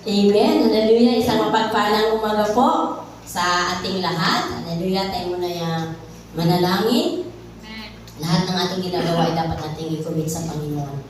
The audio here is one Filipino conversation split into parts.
Amen. Hallelujah. Isang mapagpalang umaga po sa ating lahat. Hallelujah. Tayo muna yung manalangin. Lahat ng ating ginagawa ay dapat nating i-commit sa Panginoon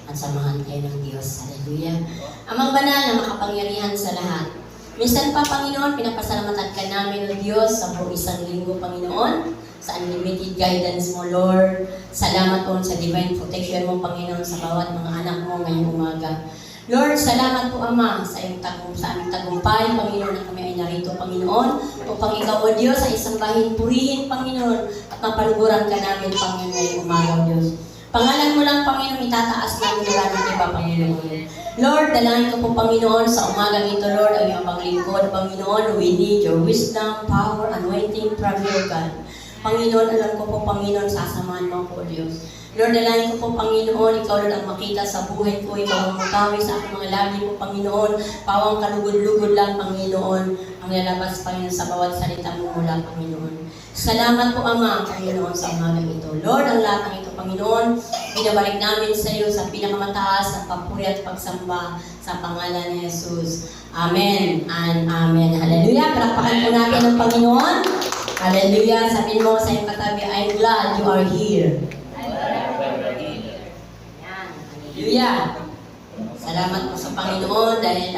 at samahan tayo ng Diyos. Hallelujah. Amang banal na makapangyarihan sa lahat. Minsan pa, Panginoon, pinapasalamatan ka namin ng Diyos sa buong isang linggo, Panginoon, sa unlimited guidance mo, Lord. Salamat po sa divine protection mo, Panginoon, sa bawat mga anak mo ngayong umaga. Lord, salamat po, Ama, sa aming tagumpay, Panginoon, na kami ay narito, Panginoon, upang ikaw, O Diyos, ay sambahin, purihin, Panginoon, at mapaluguran ka namin, Panginoon, ngayong umaga, Diyos. Pangalan mo lang, Panginoon, itataas namin wala ng iba, Panginoon. Lord, dalangin ko po, Panginoon, sa umagang ito, Lord, ang iyong paglingkod, Panginoon, we need your wisdom, power, anointing from your God. Panginoon, alam ko po, Panginoon, sasamahan mo po, Diyos. Lord, dalangin ko po, Panginoon, ikaw Lord ang makita sa buhay ko, ikaw ang mutawi sa aking mga labi po, Panginoon, pawang kalugod-lugod lang, Panginoon, ang lalabas, Panginoon, sa bawat salita mo mula, Panginoon. Salamat po, Ama, Panginoon, sa umagang ito. Lord, ang lahat ng ito, Panginoon, binabalik namin sa iyo sa pinakamataas na papuri at pagsamba sa pangalan ni Jesus. Amen and Amen. Hallelujah. Palakpakan po natin ang Panginoon. Hallelujah. Sabihin mo sa iyong katabi, I'm glad you are here. Hallelujah. Salamat po sa Panginoon dahil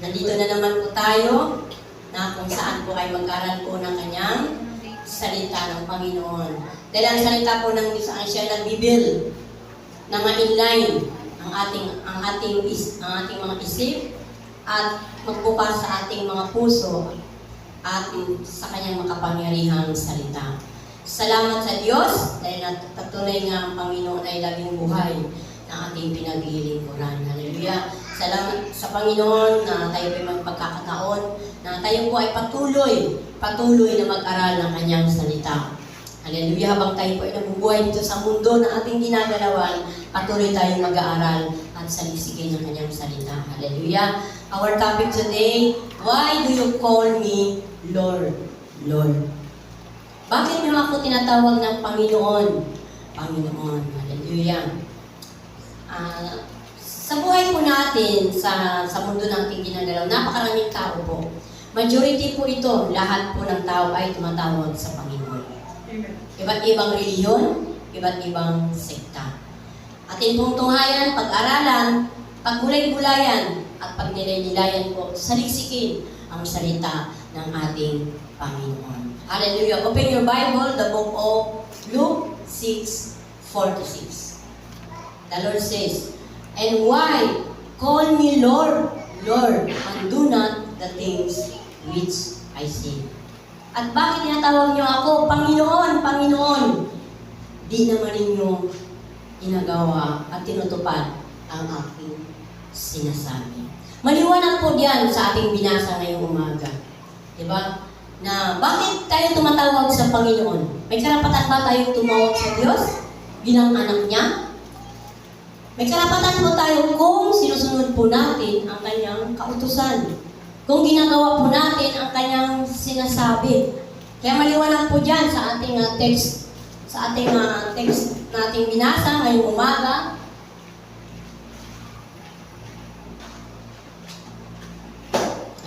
nandito na naman po tayo na kung saan po ay mag-aral po ng kanyang salita ng Panginoon. Dahil ang salita po ng Diyos ang siya nagbibil na ma-inline ang ating mga isip at magbukas sa ating mga puso at sa kanyang makapangyarihang salita. Salamat sa Diyos dahil patunay nga ang Panginoon ay laging buhay na ating pinaglilingkuran. Hallelujah. Salamat sa Panginoon na tayo ay magpagkakataon na tayo po ay patuloy na mag-aral ng kanyang salita. Hallelujah. Habang tayo po ay nabubuhay dito sa mundo na ating ginagalawan, patuloy tayong mag-aaral at salisigin ng kanyang salita. Hallelujah. Our topic today, why do you call me Lord? Lord. Bakit niyo ako tinatawag ng Panginoon? Panginoon. Hallelujah. Sa buhay po natin, sa mundo natin ginagalaw, napakaraming tao po. Majority po ito, lahat po ng tao ay tumatawag sa Panginoon. Iba't ibang reliyon, iba't ibang sekta. Ating pong tunghayan, pag-aralan, paggulay-gulayan, at pagnilay-nilayan po, salisikin ang salita ng ating Panginoon. Hallelujah. Open your Bible, the book of Luke 6:46. The Lord says, and why call me Lord, Lord, and do not the things which I say? At bakit tinatawag niyo ako, Panginoon, Panginoon? Di naman ninyo ginagawa at tinutupad ang aking sinasabi. Maliwanag po diyan sa ating binasa ngayong umaga. Diba? Na bakit tayo tumatawag sa Panginoon? May karapatan ba tayong tumawag sa Diyos bilang anak niya? May karapatan po tayo kung sinusunod po natin ang kanyang kautusan. Kung ginagawa po natin ang kanyang sinasabi. Kaya maliwanag po dyan sa ating text, nating binasa ngayong umaga.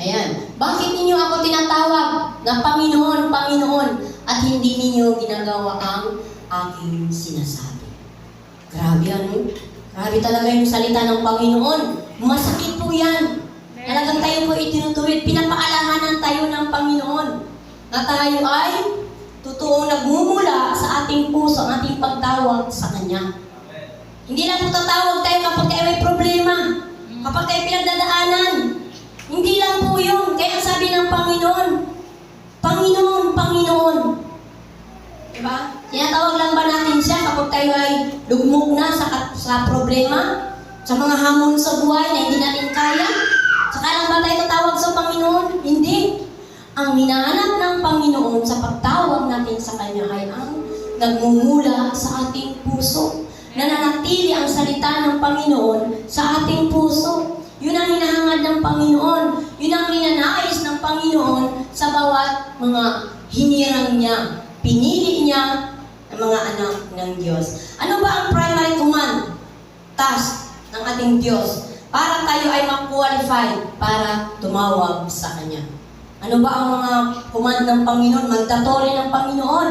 Ayan. Bakit ninyo ako tinatawag na Panginoon, Panginoon, at hindi ninyo ginagawa ang aking sinasabi? Grabe ano? Grabe talaga yung salita ng Panginoon. Masakit po yan. Talagang tayo po itinutuwid. Pinapaalahanan tayo ng Panginoon na tayo ay totoong nagmumula sa ating puso, ang ating pagtawag sa Kanya. Hindi lang po tatawag tayo kapag tayo may problema, kapag tayo pinagdadaanan. Hindi lang po yun. Kaya sabi ng Panginoon, Panginoon, Panginoon. Diba? Tinatawag lang ba natin siya kapag tayo ay lugmok na sa problema, sa mga hamon sa buhay na hindi natin kaya? Saka lang ba tayo tatawag sa Panginoon? Hindi. Ang hinahanap ng Panginoon sa pagtawag natin sa Kanya ay ang nagmumula sa ating puso. Nananatili ang salita ng Panginoon sa ating puso. Yun ang hinahangad ng Panginoon. Yun ang ninanais ng Panginoon sa bawat mga hinirang niya. Pinili niya ang mga anak ng Diyos. Ano ba ang primary command, task ng ating Diyos? para tayo ay ma-qualify para tumawag sa Kanya. Ano ba ang mga command ng Panginoon? Mandatory ng Panginoon.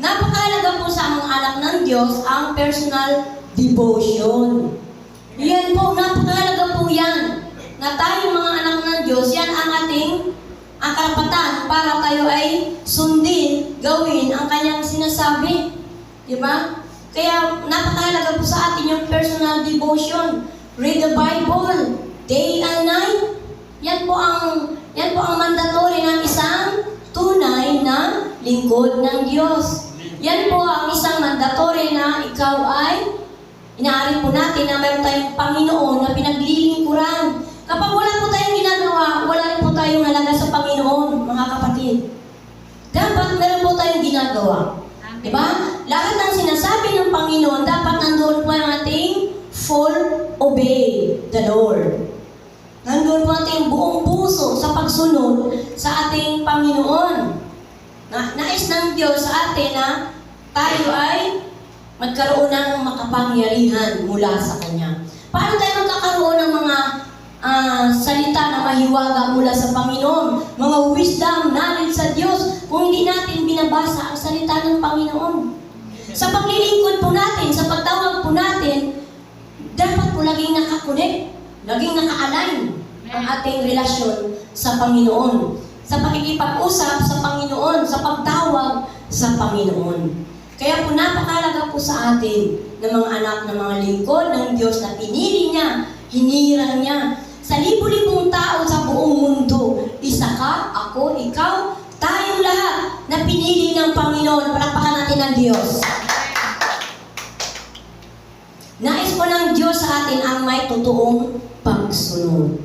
Napakahalaga po sa mga anak ng Diyos ang personal devotion. Yan po, napakahalaga po yan. Na tayo mga anak ng Diyos, yan ang ating karapatan para tayo ay sundin, gawin ang Kanyang sinasabi. Diba? Kaya napakahalaga po sa atin yung personal devotion. Read the Bible, day and night. Yan po ang mandatory ng isang tunay na lingkod ng Diyos. Yan po ang isang mandatory na ikaw ay inaari po natin na meron tayong Panginoon na pinaglilingkuran. Kapag wala po tayong ginagawa, wala rin po tayong halaga sa Panginoon, mga kapatid. Dapat meron po tayong ginagawa. Diba? Lahat ng sinasabi ng Panginoon, dapat nandoon po ang ating full obey the Lord. Nandoon po ating buong puso sa pagsunod sa ating Panginoon. Nais ng Diyos sa atin na tayo ay magkaroon ng makapangyarihan mula sa Kanya. Paano tayo magkakaroon ng mga salita na mahiwaga mula sa Panginoon? Mga wisdom, knowledge sa Diyos, kung hindi natin binabasa ang salita ng Panginoon. Sa paglilingkod po natin, sa pagtawag po natin, dapat po laging nakakunik, laging naka-align ang ating relasyon sa Panginoon. Sa pakikipag-usap sa Panginoon, sa pagtawag sa Panginoon. Kaya po napakahalaga po sa atin ng mga anak ng mga lingkod ng Diyos na pinili niya, hinirang niya. Sa libo-libong tao sa buong mundo, isa ka, ako, ikaw, tayong lahat na pinili ng Panginoon. Palakpakan natin ang Diyos. Nais po ng Diyos sa atin ang may totoong pagsunod.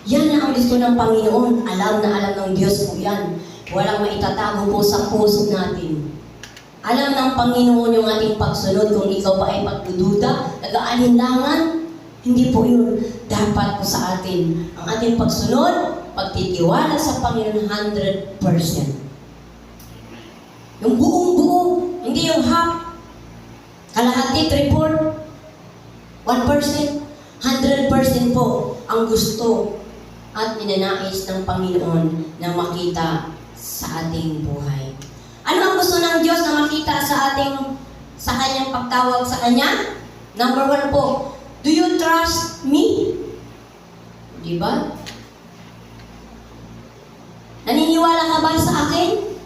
Yan ang gusto ng Panginoon. Alam na alam ng Diyos po yan. Walang maitatago po sa puso natin. Alam ng Panginoon yung ating pagsunod. Kung ikaw pa ay pagdududa, nag-aalinlangan, hindi po yun. Dapat po sa atin ang ating pagsunod, pagtitiwala sa Panginoon 100%. Yung buong-buo, hindi yung half. Kalahati, 3/4, 1%, 100% po ang gusto at ninanais ng Panginoon na makita sa ating buhay. Ano ang gusto ng Diyos na makita sa Kanyang pagtawag sa Kanya? Number 1 po, do you trust me? Diba? Naniniwala ka ba sa akin?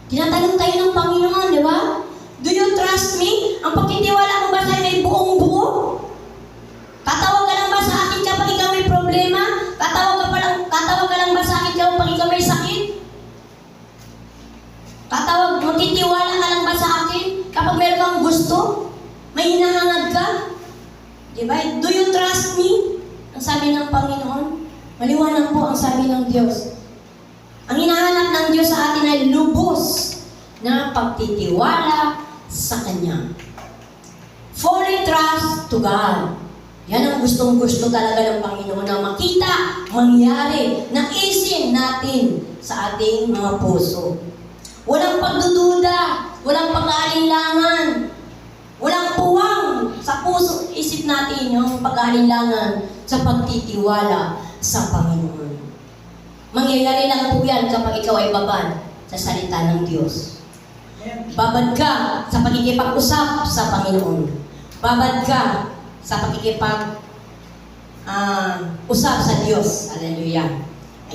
Tinatanong tayo ng Panginoon, di ba? Do you trust me? Ang pagtitiwala mo ba sa'yo ay buong buo? Tatawag ka lang ba sa akin kapag ikaw may problema? Tatawag ka lang ba sa akin kapag ikaw may sakit? Magtitiwala ka lang ba sa akin kapag meron kang gusto? May hinahangad ka? Diba? Do you trust me? Ang sabi ng Panginoon. Maliwanag po ang sabi ng Diyos. Ang hinahanap ng Diyos sa atin ay lubos na pagtitiwala sa Kanya. Fully trust to God. Yan ang gustong-gusto talaga ng Panginoon na makita, mangyari, naisin natin sa ating mga puso. Walang pagdududa, walang pag-aalinlangan, walang puwang sa puso, isip natin yung pag-aalinlangan sa pagtitiwala sa Panginoon. Mangyayari lang po yan kapag ikaw ay babad sa salita ng Diyos. Babad ka sa pagkikipag-usap sa Panginoon. Babad ka sa pagkikipag-usap sa Diyos. Hallelujah.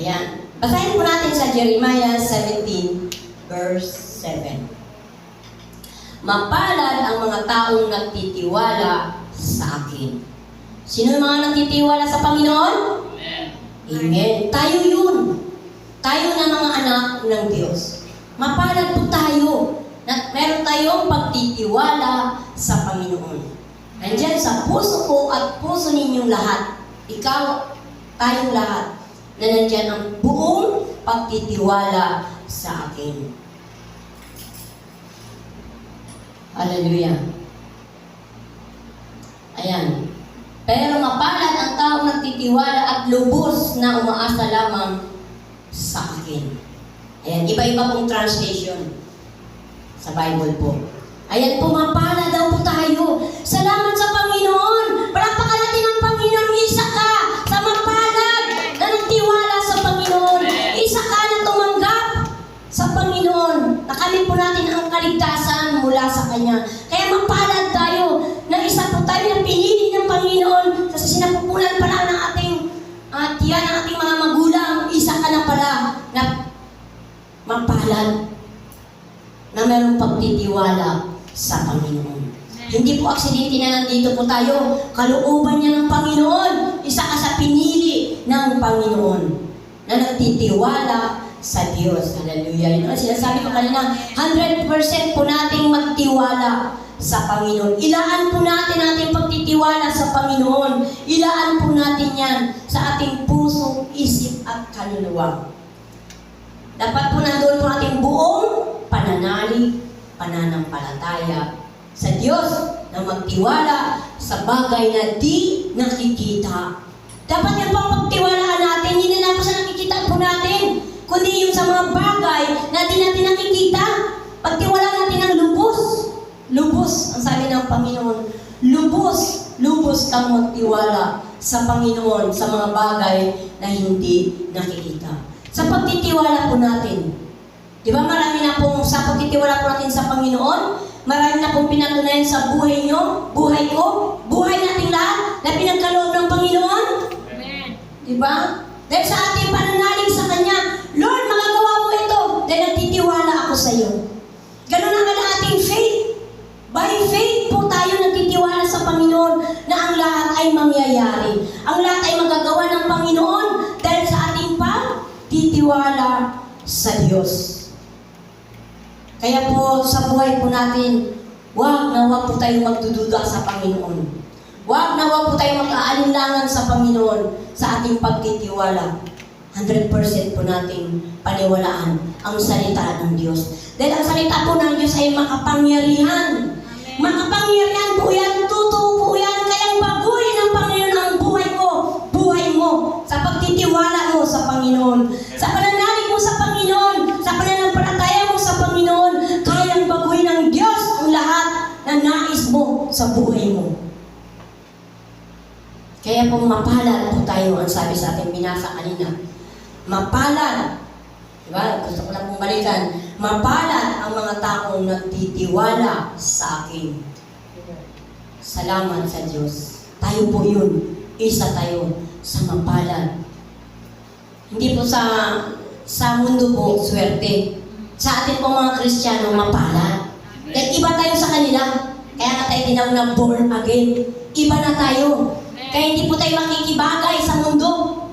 Ayan. Basahin po natin sa Jeremiah 17, verse 7. Mapalad ang mga taong nagtitiwala sa akin. Sino yung mga nagtitiwala sa Panginoon? Amen. Amen. Tayo yun. Tayo na mga anak ng Diyos. Mapalad po tayo na meron tayong pagtitiwala sa Panginoon. Nandiyan sa puso ko at puso ninyong lahat. Ikaw, tayong lahat, na nandiyan ang buong pagtitiwala sa akin. Hallelujah. Ayan. Pero mapalad ang taong nagtitiwala at lubos na umaasa lamang sa akin. Ayan, iba-iba pong translation sa Bible po. Ayan po, mapalad daw po tayo. Salamat sa Panginoon. Palakpakan natin ang Panginoon. Isa merong pagtitiwala sa Panginoon. Hindi po aksidente na nandito po tayo. Kalooban niya ng Panginoon. Isa ka sa pinili ng Panginoon na nagtitiwala sa Diyos. Hallelujah. Yun ang sinasabi ko kanina, 100% po nating magtiwala sa Panginoon. Ilaan po natin ating pagtitiwala sa Panginoon. Ilaan po natin yan sa ating puso, isip at kaluluwa. Dapat po nandoon po ating buong pananalig, pananampalataya sa Diyos na magtiwala sa bagay na di nakikita. Dapat yan po ang pagtiwalaan natin, hindi na po sa nakikita po natin, kundi yung sa mga bagay na di natin nakikita. Pagtiwalaan natin ang lubos. Lubos, ang sabi ng Panginoon, lubos kang magtiwala sa Panginoon sa mga bagay na hindi nakikita. Sa pagtitiwala po natin, di ba marami na pong sa pagtitiwala po natin sa Panginoon, marami na pong pinatunayan sa buhay nyo, buhay ko, buhay nating lahat na pinagkaloob ng Panginoon. Amen. Di ba? Dahil sa ating pananalig sa Kanya, Lord, magagawa mo ito dahil nagtitiwala ako sa iyo. Ganun naman ang ating faith. By faith po tayo nagtitiwala sa Panginoon na ang lahat ay mangyayari. Ang lahat ay magagawa ng Panginoon dahil sa ating pagtitiwala sa Diyos. Kaya po sa buhay po natin, wag po tayong magdududa sa Panginoon. Wag po tayong mag-aalinlangan sa Panginoon sa ating pagtitiwala. 100% po nating paniwalaan ang salita ng Diyos. Dahil ang salita po ng Diyos ay makapangyarihan. Makapangyarihan po yan, totoo po yan. Kaya baguhin ng Panginoon ang buhay ko, buhay mo, sa pagtitiwala mo sa Panginoon. Sa pananalig mo sa Panginoon, sa pananampalataya mo sa Panginoon, kayang baguhin ng Diyos ang lahat na nais mo sa buhay mo. Kaya po mapalad po tayo, ang sabi sa ating binasa kanina. Mapalad. Diba? Gusto ko lang pong balikan. Mapalad ang mga taong nagtitiwala sa akin. Salamat sa Diyos. Tayo po yun. Isa tayo sa mapalad. Hindi po sa mundo po, swerte. Sa atin po mga Kristiyano, mapalad. Dahil iba tayo sa kanila. Kaya nga tayo tinawag na born again. Iba na tayo. Kaya hindi po tayo makikibagay sa mundo.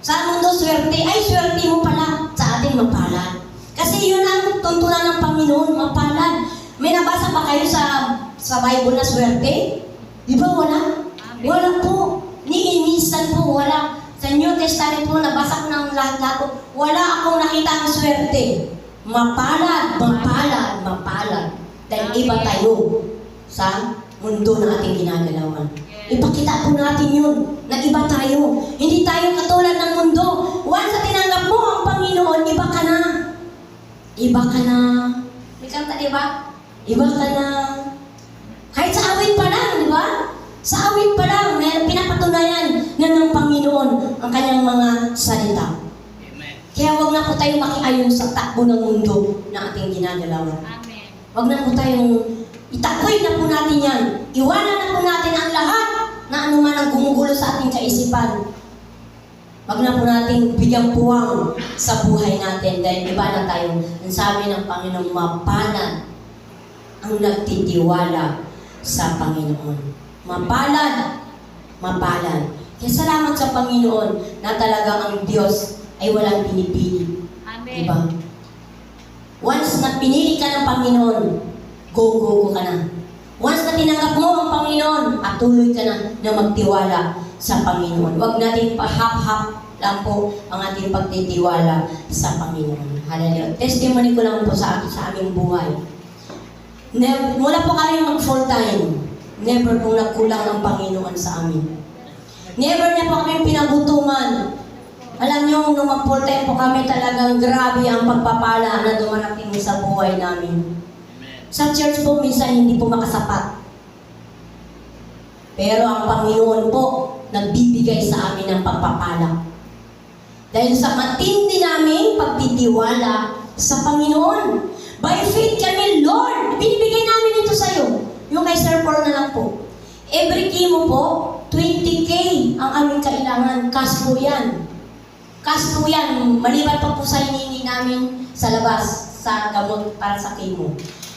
Sa mundo, swerte. Ay, swerte mo pala. Sa atin, mapalad. Kasi yun ang tuntunan ng Panginoon, mapalad. May nabasa ba kayo sa Bible na swerte? Di ba wala? Wala po. Minsan po, wala. Sa New Testament po, nabasa ko ng lahat-lahat po. Wala akong nakita ang swerte. Mapalad. Dahil iba tayo sa mundo na ating ginagalawan. Ipakita po natin yun, na iba tayo. Hindi tayo katulad ng mundo. Once na tinanggap mo ang Panginoon, iba ka na. Iba ka na. May kanta, di ba? Iba ka na. Kahit sa awit pa lang, di ba? Sa awit pa lang, may pinapatunayan na ng Panginoon ang kanyang mga salita. Amen. Kaya wag na po tayo makiayon sa takbo ng mundo na ating ginagalawan. Amen. Wag na po tayong itakoy na po natin yan. Iwanan na po natin ang lahat na anuman ang gumugulo sa ating kaisipan. Wag na po natin bigyang puwang sa buhay natin dahil iba na tayo. Ang sabi ng Panginoon, mapalad ang nagtitiwala sa Panginoon. Mapalad. Kaya salamat sa Panginoon na talagang ang Diyos ay walang pinipili. Amen. Diba? Once na pinili ka ng Panginoon, go ka na. Once na tinanggap mo ang Panginoon, patuloy ka na magtiwala sa Panginoon. Huwag natin pahap-hap lang po ang ating pagtitiwala sa Panginoon. Hallelujah. Testimony ko lang po sa aming buhay. Mula po kami mag-full time, never po nagkulang ang Panginoon sa amin. Never niya po kami pinagutuman. Alam niyo, nung mag-full time po kami, talagang grabe ang pagpapala na dumarating sa buhay namin. Sa church po, minsan hindi po makasapat. Pero ang Panginoon po, nagbibigay sa amin ng pagpapala. Dahil sa matindi naming pagtitiwala sa Panginoon. By faith kami, Lord, binibigay namin ito sa'yo. Yung kay Sir Paul na lang po. Every chemo po, 20K ang aming kailangan. Cash po yan. Cash po yan. Maliban pa po sa hinihingi namin sa labas, sa gamot para sa chemo.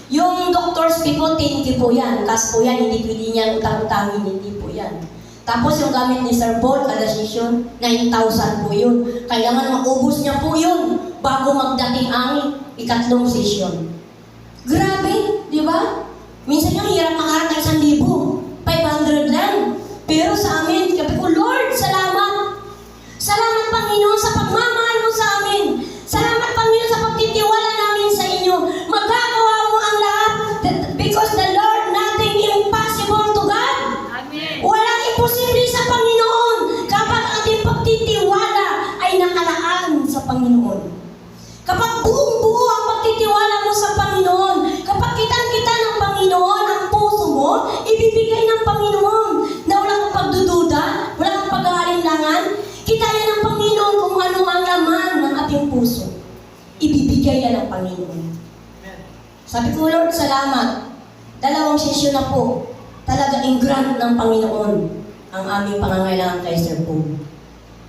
Yung doctor's fee po, 10K po yan. Cash po yan, hindi pwede niyan utang-utangin, hindi po yan. Tapos yung gamit ni Sir Paul, kada session, 9,000 po yun. Kailangan maubos niya po yun bago magdating ang ikatlong session. Grabe, di ba? Minsan yung hirap makaharap ng 1,000, 500 lang. Pero sa amin, sabi ko, Lord, salamat. Salamat, Panginoon, sa pagmamahal mo sa amin. Salamat, Panginoon, sa pagtitiwala namin sa inyo. Magagawa mo ang lahat because the Lord, nothing impossible to God. Amen. Walang imposible sa Panginoon kapag ating pagtitiwala ay nakalaan sa Panginoon. Kapag buong-buo ang pagtitiwala mo sa Panginoon, kapag kitang-kita ng Panginoon ang puso mo, ibibigay ng Panginoon na walang pagdududa, walang pag-aalinlangan. Kita yan ng Panginoon kung ano ang laman ng ating puso. Ibibigay yan ng Panginoon. Sabi ko, Lord, salamat. 2 sesyon na po. Talaga in-grant ng Panginoon ang aming pangangailangan kay Sir Paul.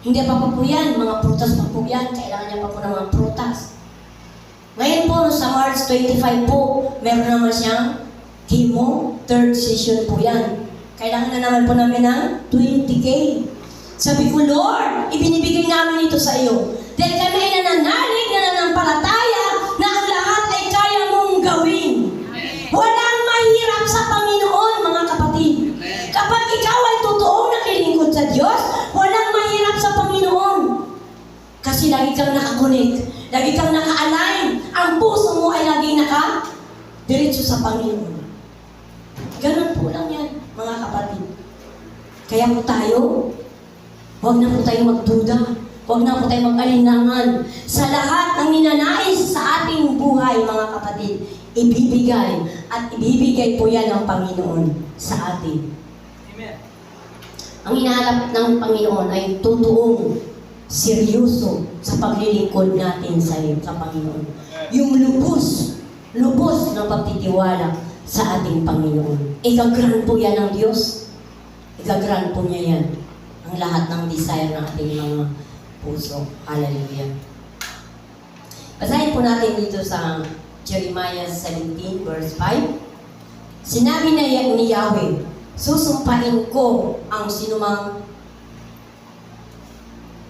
Hindi pa po yan, mga prutas pa po yan. Kailangan niya pa po ng mga prutas. Ngayon po, sa March 25 po, meron naman siyang chemo, 3rd session po yan. Kailangan na naman po namin ng 20K. Sabi ko, Lord, ibinibigay namin ito sa iyo. Dahil kami ay nananalig na nanampalataya na ang lahat ay kaya mong gawin. Walang mahirap sa Panginoon, mga kapatid. Kapag ikaw ay totoong naglilingkod sa Diyos, walang mahirap sa Panginoon. Kasi lagi kang nakakonect, lagi kang naka-align. Ang puso mo ay laging naka-diretso sa Panginoon. Ganun po lang yan, mga kapatid. Kaya po tayo, huwag na po tayo magduda. Huwag na po tayo mag-alinlangan. Sa lahat ng ninanais sa ating buhay, mga kapatid, ibibigay at ibibigay po yan ng Panginoon sa atin. Amen. Ang hinahanap ng Panginoon ay totoong seryoso sa paglilingkod natin sa Panginoon. Yung lubos ng pagtitiwala sa ating Panginoon. Ika-grant po yan ng Diyos. Ika-grant po niya yan. Ang lahat ng desire ng ating mga puso. Hallelujah. Basahin po natin dito sa Jeremiah 17 verse 5. Sinabi na ni Yahweh, susumpain ko ang sinumang.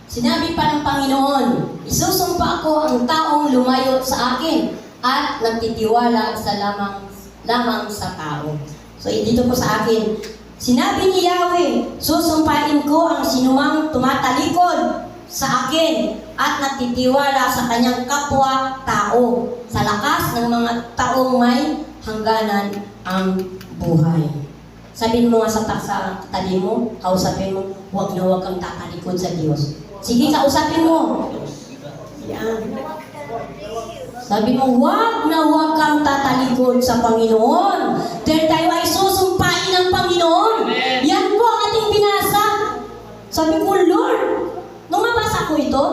Sinabi pa ng Panginoon, isusumpa ko ang taong lumayo sa akin at nagtitiwala sa lamang sa tao. So dito po sa akin, sinabi ni Yahweh, susumpain ko ang sinumang tumatalikod sa akin at nagtitiwala sa kanyang kapwa-tao sa lakas ng mga taong may hangganan ang buhay. Sabihin mo nga sa tabi mo, kausapin mo, huwag na huwag kang tatalikod sa Diyos. Sige, kausapin mo. Yan. Sabi mo, huwag na huwag kang tatalikod sa Panginoon. Dahil tayo ay susumpain ng Panginoon. Yan po ang ating binasa. Sabi ko, Lord, nung mabasa ko ito,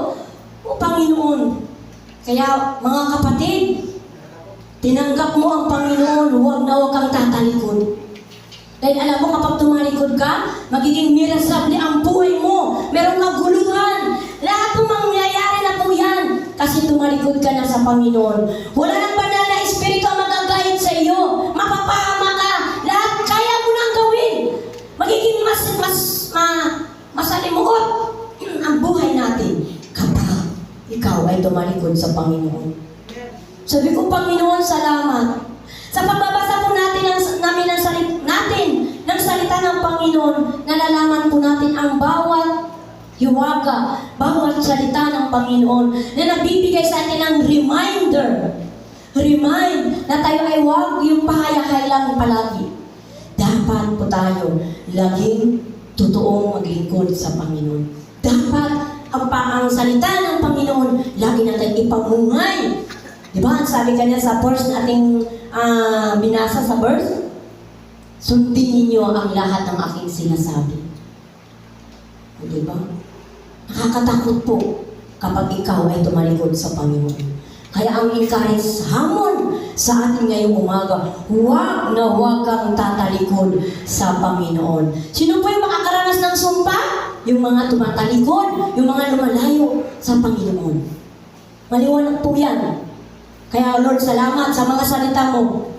o Panginoon. Kaya, mga kapatid, tinanggap mo ang Panginoon, huwag na huwag kang tatalikod. Dahil alam mo, kapag tumalikod ka, magiging miserable ang buhay mo. Merong kaguluhan. Lahat ng mangyayari na po yan. Kasi tumalikod ka na sa Panginoon. Wala nang banal na espiritu ang magagayad sa iyo. Mapapahama ka. Lahat kaya mo nang gawin. Magiging masalimuot ang buhay natin kapag ikaw ay tumalikod sa Panginoon. Sabi ko, Panginoon, salamat. Sa pagbabasa po natin ng salita ng Panginoon, nalalaman po natin ang bawat hiwaga, bawat salita ng Panginoon na nagbibigay sa atin ng reminder. Remind na tayo ay huwag yung pahayahay lang palagi. Dapat po tayo laging totoong maglingkod sa Panginoon. Dapat ang salita ng Panginoon, lagi natin ipamungay. Diba? Ang sabi kanya sa verse nating binasa sa verse, sundin ninyo ang lahat ng aking sinasabi. Diba? Nakakatakot po kapag ikaw ay tumalikod sa Panginoon. Kaya ang encourage hamon sa atin ngayong umaga, huwag na huwag kang tatalikod sa Panginoon. Sino po yung makakaranas ng sumpa? Yung mga tumatalikod, yung mga lumalayo sa Panginoon. Maliwanag po yan. Kaya Lord, salamat sa mga salita mo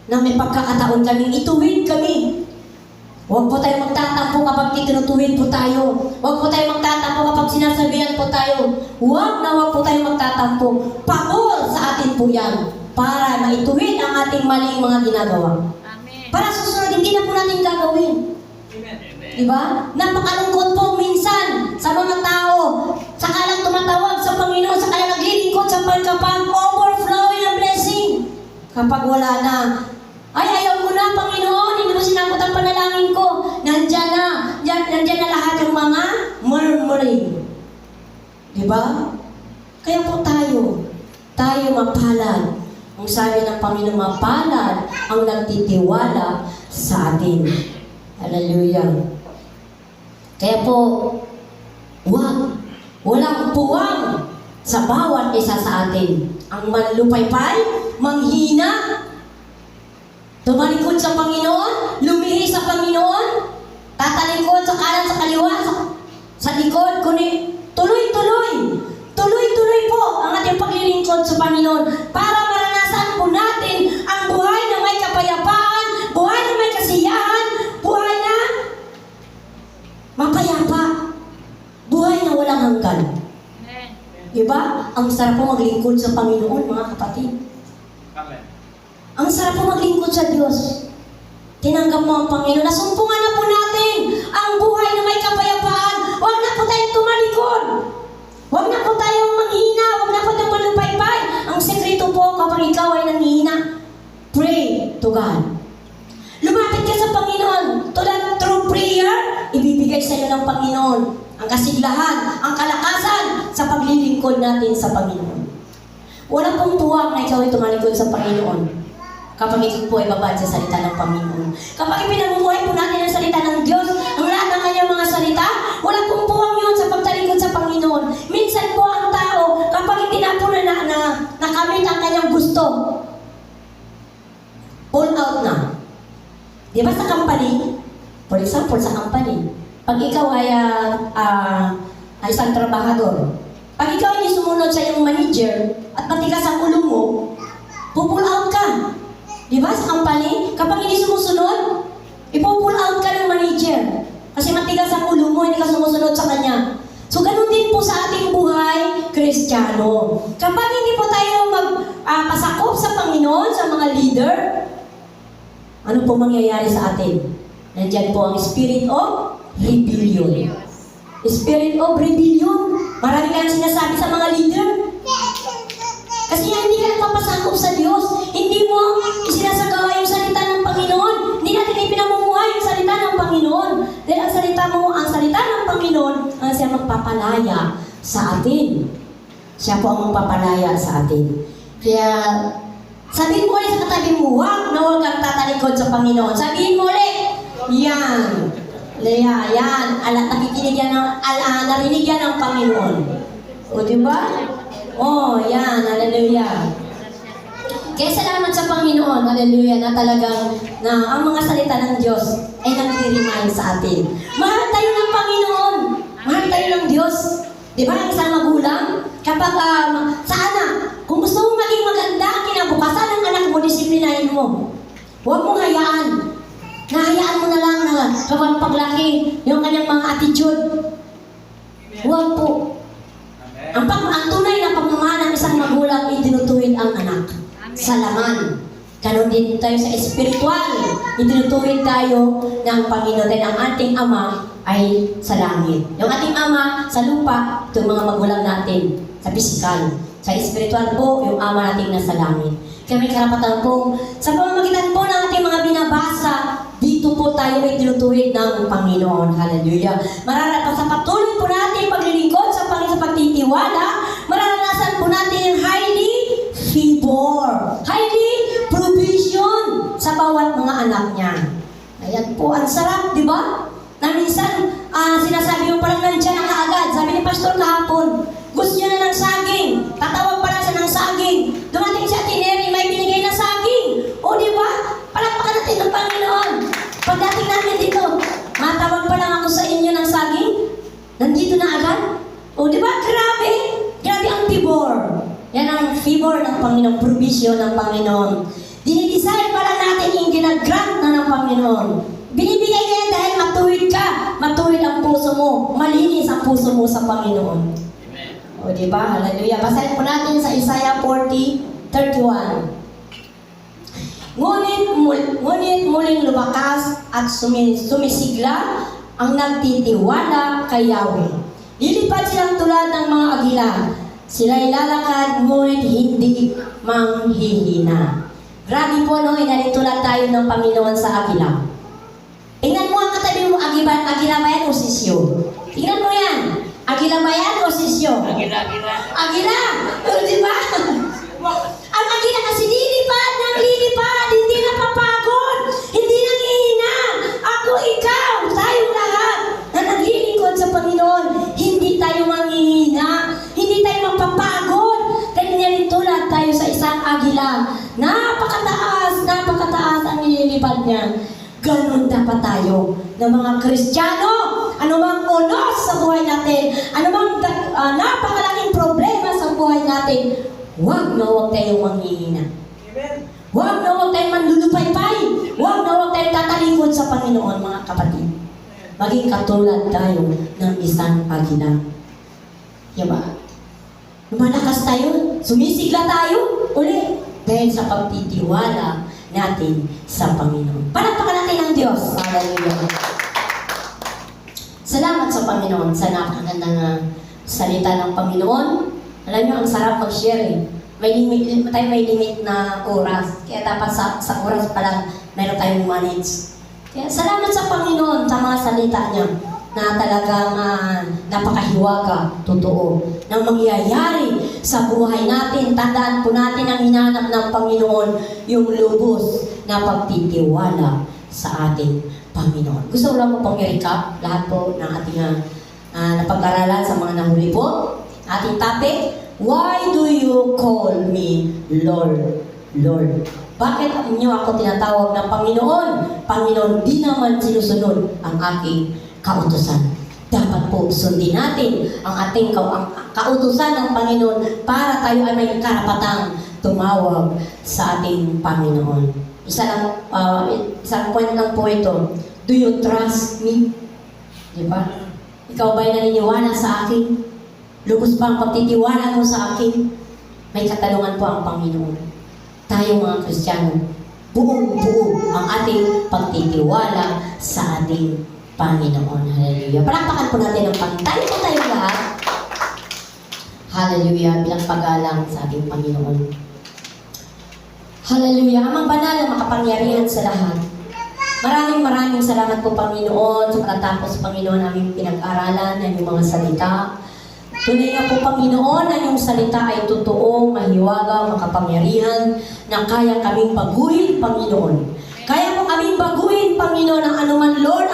na may pagkakataon kaming ituwid kami. Huwag po tayo magtatampo kapag tinutuwid po tayo. Huwag po tayo magtatampo kapag sinasabihan po tayo. Huwag po tayo magtatampo. Pabor sa atin po yan para maituwid ang ating maling mga ginagawa. Amen. Para susunod, hindi na po natin gagawin. Diba? Napakalungkot po minsan sa mga tao. Saka lang tumatawag sa Panginoon, saka lang naglilingkod sa pagkapag overflowing ang blessing. Kapag wala na, ay ayaw mo na Panginoon, hindi mo sinakot ang panalangin ko. Nandyan na lahat yung mga murmuring. Diba? Kaya po tayo mapalad. Ang sabi ng Panginoon, mapalad ang nagtitiwala sa atin. Hallelujah. Kaya po, walang puwang sa bawat isa sa atin. Ang manlupaypay, manghina, tumalikod sa Panginoon, lumihi sa Panginoon, tatalikod sa kanan, sa kaliwa, sa likod, kundi tuloy po ang ating paglilingkod sa Panginoon para maranasan po natin ang buhay na may kapayapaan, buhay na may kasiyahan, buhay na mapayapa, buhay na walang hanggan. Diba? Ang sarap po maglingkod sa Panginoon, mga kapatid. Amen. Ang sarap po maglingkod sa Diyos. Tinanggap mo ang Panginoon. Nasumpungan na po natin ang buhay na may kapayapaan. Huwag na po tayong tumalikod. Huwag na po tayong manghina. Huwag na po tayong malupaypay. Ang sekreto po kapag ikaw ay nanghihina, pray to God. Lumapit ka sa Panginoon. Through prayer, ibibigay sa iyo ng Panginoon ang kasiglahan, ang kalakasan sa paglilingkod natin sa Panginoon. Walang pong puwang na ikaw ay tumalikod sa Panginoon kapag ikaw po ay babad sa salita ng Panginoon. Kapag ipinamumuhay po natin ang salita ng Diyos, ang lahat ng kanyang mga salita, walang pong puwang yun sa pagtalikod sa Panginoon. Minsan po ang tao, kapag hindi na po nakamit ang kanyang gusto, pull out na. Di ba sa company? For example, sa company, pag ikaw ay isang trabahador, pag ikaw hindi sumunod sa iyong manager at matigas ang ulo mo, pupull out ka. Di ba sa company? Kapag hindi sumusunod, ipupull out ka ng manager. Kasi matigas ang ulo mo, hindi ka sumusunod sa kanya. So, ganun din po sa ating buhay, Kristiyano. Kapag hindi po tayo magpasakop sa Panginoon, sa mga leader, ano po mangyayari sa atin? Nandiyan po ang spirit of rebellion. Spirit of rebellion. Marami kayong sinasabi sa mga leader. Kasi hindi ka nagpapasakop sa Diyos. Hindi mo isinasagawa yung salita ng Panginoon. Hindi natin ipinamumuhay yung salita ng Panginoon. Dahil ang salita ng Panginoon, ang siya magpapalaya sa atin. Siya po ang magpapalaya sa atin. Kaya, sabihin mo ulit sa katabi mo, huwag kang tatalikod sa Panginoon. Sabihin mo ulit, yan. Leia, yan. Nakikinig yan narinig yan ng Panginoon. O, diba? Oh, yan. Hallelujah. Kaya salamat sa Panginoon, hallelujah, na talagang ang mga salita ng Diyos ay nag-remind sa atin. Mahal tayo ng Panginoon. Mahal tayo ng Diyos. Di ba, ang isang magulang, kapag sa anak, kung gusto mo maging maganda ang kinabukasan ng anak mo, disiplinahin mo. Huwag mong hayaan. Nahayaan mo na lang na kapag paglaki, yung kanyang mga attitude. Huwag po. Ang tunay na pagmamahal ng isang magulang ay tinutuwid ang anak. Sa laman. Ganon din tayo sa espiritual. Itinutuwid tayo ng Panginoon dahil ang ating Ama ay sa langit. Yung ating Ama sa lupa, ito yung mga magulang natin sa pisikal. Sa espiritual po, yung Ama natin nasa langit. Kaya may karapatan po, sa pamamagitan po ng ating mga binabasa, dito po tayo ay tinutuwid ng Panginoon. Hallelujah. Mararanasan sa patuloy po natin paglilingkod sa Panginoon sa pagtitiwala, mararanasan po natin yung highly favor, highly provision sa bawat mga anak niya. Ayan po, ang sarap, di ba? Na minsan, sinasabi mo parang nandiyan na kaagad. Sabi ni Pastor kahapon, gusto niya na ng saging. Tatawag pa lang siya ng saging. Dumating siya Tineri, may binigay na saging. O di ba? Palakpakan natin ng Panginoon. Pagdating namin dito, matawag pa lang ako sa inyo ng saging. Nandito na agad. O di ba? Grabe. Grabe ang favor. Yan ang favor ng Panginoon, provision ng Panginoon. Dinidesign para natin yung ginagrant na ng Panginoon. Binibigay niya yan dahil matuwid ka. Matuwid ang puso mo. Malinis ang puso mo sa Panginoon. Amen. O diba? Hallelujah. Basahin po natin sa Isaiah 40:31. Ngunit muling lumakas at sumisigla ang nagtitiwala kay Yahweh. Lilipad silang tulad ng mga agila. Sila'y lalakad, ngunit hindi manghihina. Grabe po, no? Inalitulad tayo ng Panginoon sa agila. Tingnan mo ang katabi mo, agila ba yan o sisyo? Tingnan mo yan. Agila ba yan o sisyo? Agila. Agila! O, diba? Ang agila kasi lilipad ng lilipad, hindi napapagod, hindi nangihina. Ako, ikaw, tayong lahat na naglilingkod sa Panginoon, hindi tayo manghihina, hindi tayo mapapagod. Dahil nilitulad tayo sa isang agila. Napakataas ang nililipad niya. Ganon dapat tayo ng mga Kristiyano. Anumang unos sa buhay natin, anumang napakalaking problema sa buhay natin, huwag tayong manghihina. Huwag tayong manlulupaypay. Huwag tayong tatalikod sa Panginoon, mga kapatid. Maging katulad tayo ng isang agila. Diba? Lumalakas tayo, sumisigla tayo, uli. Dahil sa pagtitiwala natin sa Panginoon. Palakpakan natin ang Diyos. Hallelujah. Salamat sa Panginoon sa napakagandang salita ng Panginoon. Alam niyo, ang sarap mag-share eh. May limit na oras. Kaya dapat sa oras pa lang meron tayong manage. Kaya salamat sa Panginoon sa mga salita niya na talagang napakahiwaga, totoo, nang mangyayari sa buhay natin. Tandaan po natin ang hinahanap ng Panginoon, yung lubos na pagtitiwala sa ating Panginoon. Gusto ko lang po pong i-recap lahat po ng ating napag-aralan sa mga nahuli po. Ating topic, why do you call me Lord? Lord. Bakit niyo ako tinatawag na Panginoon? Panginoon, di naman sinusunod ang aking kautusan. Dapat po sundin natin ang ating kautusan ng Panginoon para tayo ay may karapatang tumawag sa ating Panginoon. Isang point lang po ito. Do you trust me? Diba? Ikaw ba'y naniniwala sa akin? Lubos ba ang pagtitiwala mo sa akin? May katanungan po ang Panginoon. Tayo mga Kristiyano, buong-buo ang ating pagtitiwala sa ating Panginoon. Hallelujah. Palakpakan po natin ang Panginoon. Tayo po tayo lahat. Hallelujah. Bilang paggalang sa ating Panginoon. Hallelujah. Amang banal na makapangyarihan sa lahat. Maraming salamat po Panginoon sa pagkatapos Panginoon aming pinag-aralan ng iyong mga salita. Tunay nga po Panginoon na iyong salita ay totoo, mahiwaga, makapangyarihan na kaya kaming baguhin Panginoon. Kaya po kaming baguhin Panginoon ang anuman Lord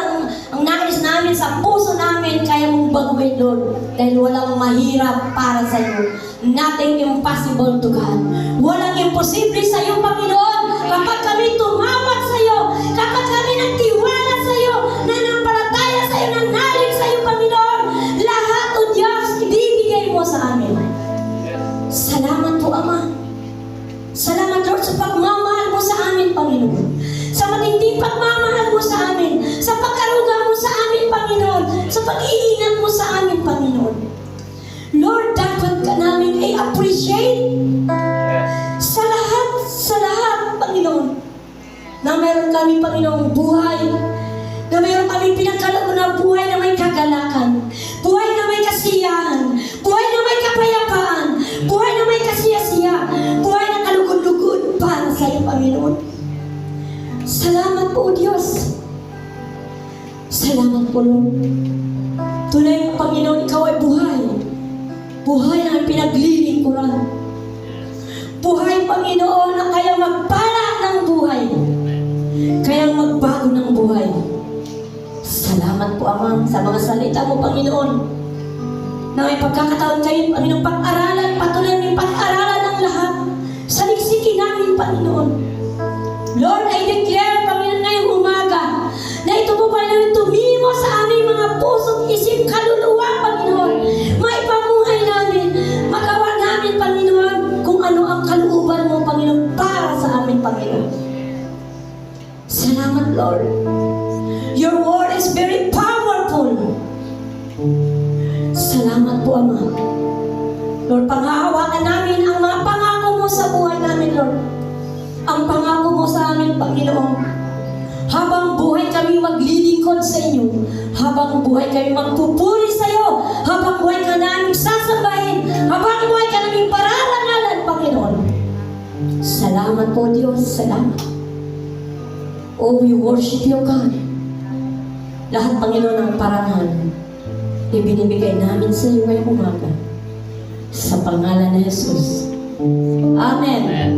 ang nais namin sa puso namin, kaya mong baguhin Lord. Dahil walang mahirap para sa iyo. Nothing impossible to God. Walang imposible sa iyo Panginoon. Kapag kami tumawag sa iyo, kapag kami nagtiwala sa iyo, nanampalataya sa iyo, nanalig sa iyo Panginoon, lahat o Diyos ibibigay mo sa amin. Salamat po Ama. Salamat Lord sa pagmamahal mo sa amin Panginoon. Sa matinding pagmamahal mo sa amin, sa pag-aruga mo sa amin, Panginoon, sa pag-iingat mo sa amin, Panginoon. Lord, dapat ka namin ay appreciate sa lahat, Panginoon, na meron kami, Panginoon, buhay, na meron kami pinagkaloob na buhay na may kagalakan, buhay na may kasiyahan, buhay na may kapayapaan, buhay na may kasiyasiya, buhay na kalugod-lugod para sa iyo, Panginoon. Salamat po, Diyos. Salamat po, Lord. Tunay ng Panginoon, ikaw ay buhay. Buhay na pinaglilingkuran. Buhay, Panginoon, na kaya magpala ng buhay. Kaya magbago ng buhay. Salamat po, Ama, sa mga salita mo, Panginoon. Na may pagkakataon kayo, Panginoon, pag-aralan, patuloy namin pag-aralan ang lahat. Saliksikin namin, Panginoon. Lord, I declare, Panginoon, ngayong umaga, na ito po, Panginoon, tumimo sa aming mga puso't isip, kaluluwa, Panginoon. Maipamuhay namin, magawa namin, Panginoon, kung ano ang kalooban mo, Panginoon, para sa amin, Panginoon. Lord, panghahawakan namin ang mga pangako mo sa buhay namin, Lord. Ang pangako mo sa amin, Panginoon. Habang buhay kami maglilingkod sa inyo, habang buhay kami magpupuri sa iyo, habang buhay ka namin sasambahin, habang buhay ka namin pararangalan, Panginoon. Salamat po, Diyos. Salamat. Oh, we worship you, God. Lahat, Panginoon, ng parangal, ibinibigay namin sa iyo ngayong umaga. Sa pangalan ni Jesus. Amen.